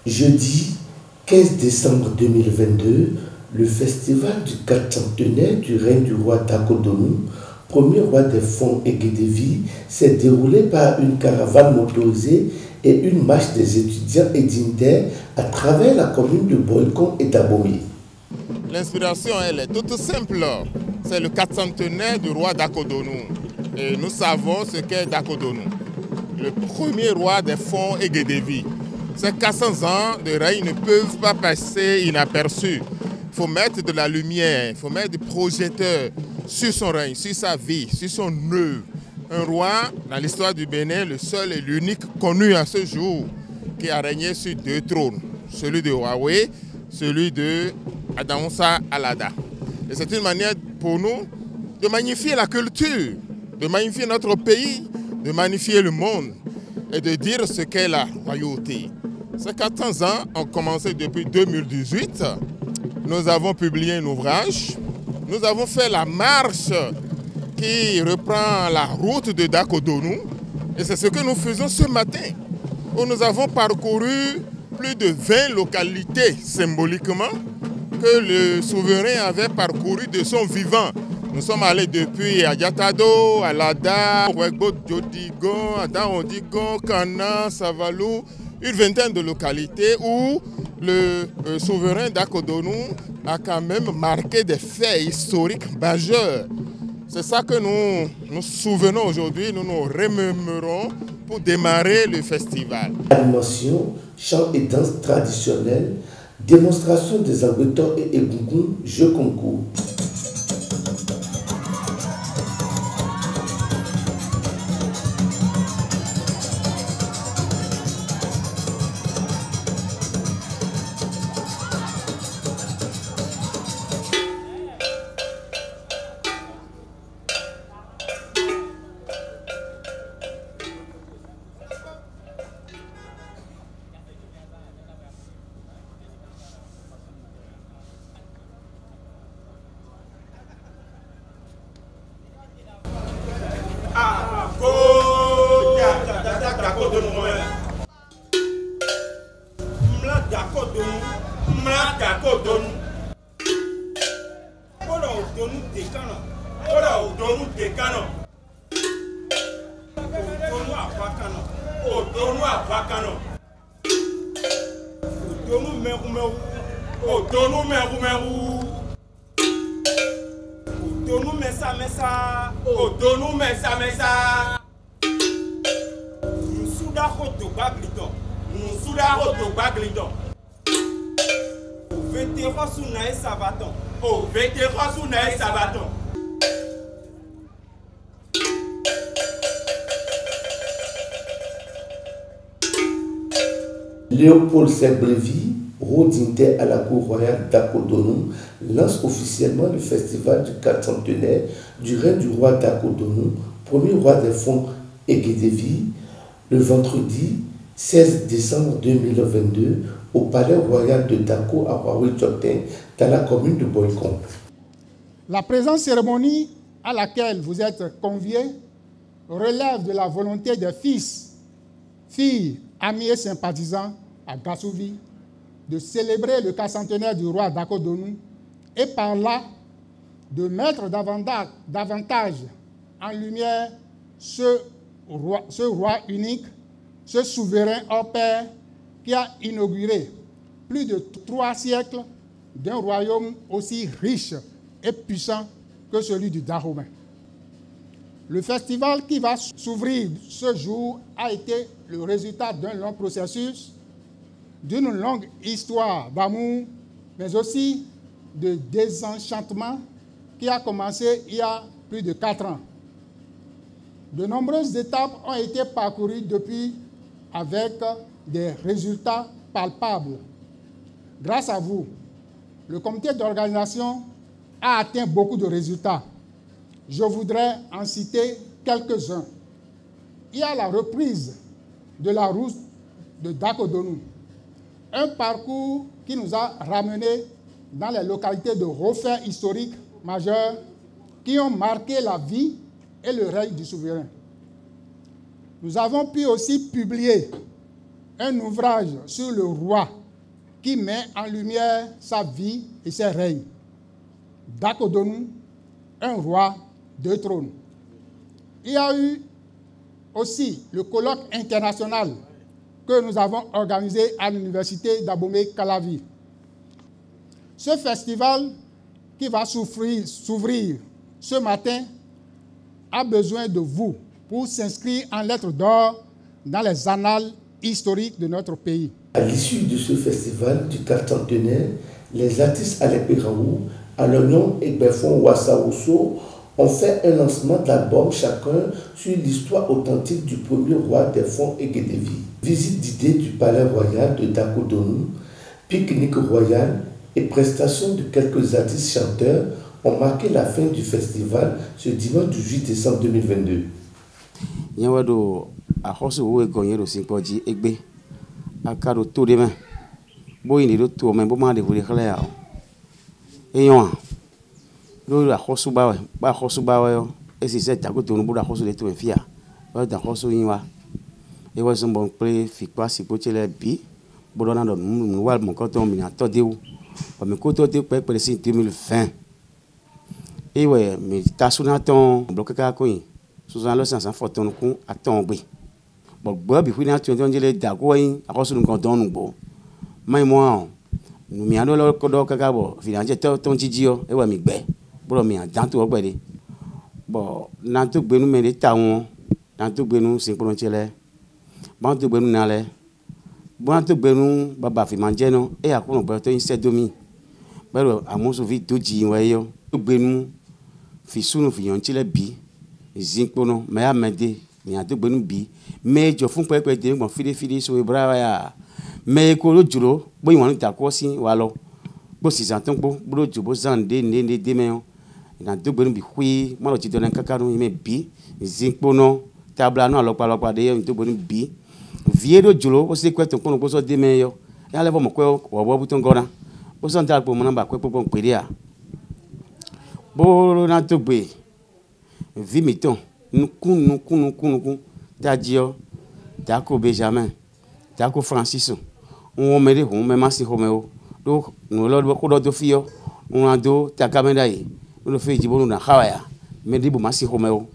Jeudi 15 décembre 2022, le festival du 400e du règne du roi Dakodonou, premier roi des fonds et Guédévi, s'est déroulé par une caravane motorisée et une marche des étudiants et dignitaires à travers la commune de Boycon et d'Abomey. L'inspiration, elle est toute simple. C'est le 400e du roi Dakodonou. Et nous savons ce qu'est Dakodonou, le premier roi des fonds et Guédévi. Ces 400 ans de règne ne peuvent pas passer inaperçus. Il faut mettre de la lumière, il faut mettre des projecteurs sur son règne, sur sa vie, sur son œuvre. Un roi, dans l'histoire du Bénin, le seul et l'unique connu à ce jour, qui a régné sur 2 trônes. Celui de Huawei, celui de Adamoussa Alada. Et c'est une manière pour nous de magnifier la culture, de magnifier notre pays, de magnifier le monde et de dire ce qu'est la royauté. Ces 400 ans ont commencé depuis 2018. Nous avons publié un ouvrage. Nous avons fait la marche qui reprend la route de Dakodonou. Et c'est ce que nous faisons ce matin, où nous avons parcouru plus de 20 localités symboliquement que le souverain avait parcouru de son vivant. Nous sommes allés depuis Adiatado, Alada, Ouegbo, Djodigon, Adaondigon, Kana, Savalou, une vingtaine de localités où le souverain Dakodonou a quand même marqué des faits historiques majeurs. C'est ça que nous nous souvenons aujourd'hui, nous nous remémorons pour démarrer le festival. Animation, chants et danses traditionnelles, démonstration des Agouetons et Egungun, jeux concours. Léopold Segblévi, roi dignitaire à la cour royale Dakodonou, lance officiellement le festival du 400e du règne du roi Dakodonou, premier roi des fonds et Guédévi, le vendredi 16 décembre 2022 au palais royal de Dako à Huawei-Tchotin, dans la commune de Boycon. La présente cérémonie à laquelle vous êtes conviés relève de la volonté des fils, filles, amis et sympathisants à Gassouvi de célébrer le 400e du roi Dakodonou et par là de mettre davantage en lumière ce roi unique, ce souverain hors pair qui a inauguré plus de 3 siècles d'un royaume aussi riche et puissant que celui du Dahomey. Le festival qui va s'ouvrir ce jour a été le résultat d'un long processus, d'une longue histoire d'amour, mais aussi de désenchantement qui a commencé il y a plus de 4 ans. De nombreuses étapes ont été parcourues depuis avec des résultats palpables. Grâce à vous, le comité d'organisation a atteint beaucoup de résultats. Je voudrais en citer quelques-uns. Il y a la reprise de la route de Dakodonou, un parcours qui nous a ramenés dans les localités de refaits historiques majeurs qui ont marqué la vie et le règne du souverain. Nous avons pu aussi publier un ouvrage sur le roi qui met en lumière sa vie et ses règnes. Dakodonou, un roi, deux trônes. Il y a eu aussi le colloque international que nous avons organisé à l'université d'Abomey-Calavi. Ce festival qui va s'ouvrir ce matin a besoin de vous pour s'inscrire en lettres d'or dans les annales historiques de notre pays. À l'issue de ce festival du 40e, les artistes Aleperaou, Alognon et Befon Wassaousso ont fait un lancement d'album chacun sur l'histoire authentique du premier roi des fonds Eguedevi. Visite d'idées du palais royal de Dakodonou, pique-nique royal et prestations de quelques artistes chanteurs ont marqué la fin du festival ce dimanche du 8 décembre 2022. Lórí àkóso bá wẹ̀ yọ èsì sẹ́ Dakodonou bó àkóso lè tó ẹ̀ fìyà wọ́n àkóso yín wa ẹ wọ́n sọ̀rọ̀ pé fìkpá sìkò tẹ́lẹ̀ bí bọ́dọ̀ náà lọ́nà wà mọ̀kọ́tọ̀ mìíràn tọ́déwò ọ̀mí kó tọ́dé pẹ́pẹ́rẹ́ sí 2020 ẹ wẹ̀ mi tasuna tán blọ́kẹ́kẹ́ kóyin sọ̀rọ̀ alọ́ sàn fọ̀tọ́nù kún àtọ̀n gbé bọ̀ gbọ́ bí fúnni àti ọjọ́ jẹ́lẹ̀ dàgó yín àkóso nǹkan dọ́nù gbọ́ máyì mọ́ àwọn nùmíà lọ́kọ́dọ́ kẹ́kẹ́ bọ̀ fìdíhànjẹ́ tọ́ jíjí ọ ẹ wẹ̀ mi gbẹ́ bọ́dọ̀ mi àdántò ọgbẹ́dẹ bọ̀ nàtó gbénu mẹ́rin táwọn nàtó gbénu sìnkpọ́n tiẹ̀lẹ̀ bọ́n tó gbénu nalẹ̀ bọ́n tó gbénu bàbá fìmàjẹ́ nọ ẹ̀ àkọ́nà gbẹ́rẹ́ tó ń sẹ́dọ́mì bẹ́ẹ̀ àmúṣòfin tó jì wọ́n yọ tó gbénu fìsúnù fìyànjẹ́lẹ̀ bí zìnkpọ́n mẹ́yà mẹ́dẹ́ nàtó gbénu bí mẹ́jọ fún pẹ́pẹ́ dé gbọ̀n fídífídí so ìbúra yà mẹ́kọ́ ló jùlọ bóyá wọn ta kọ́ sí wa lọ bó sisan tó ń gbó bó jù bó zan dé mẹ́yọ na dogbenu bi hui malo chito na kakanu ime bi zinkpono tabla no alokpa de dogbenu bi viedo julo o se kweto kono ko so de meyo ya levo mo kwe wo buton gona o so nta po mo namba kwe popo peria bo na togbe vi miton nukun tajio tako Benjamin tako Francis on mede ho me masi ho me o do no lo ko do fio on ado takamenda yi le fait jibonu na hawaya medibu masi homeo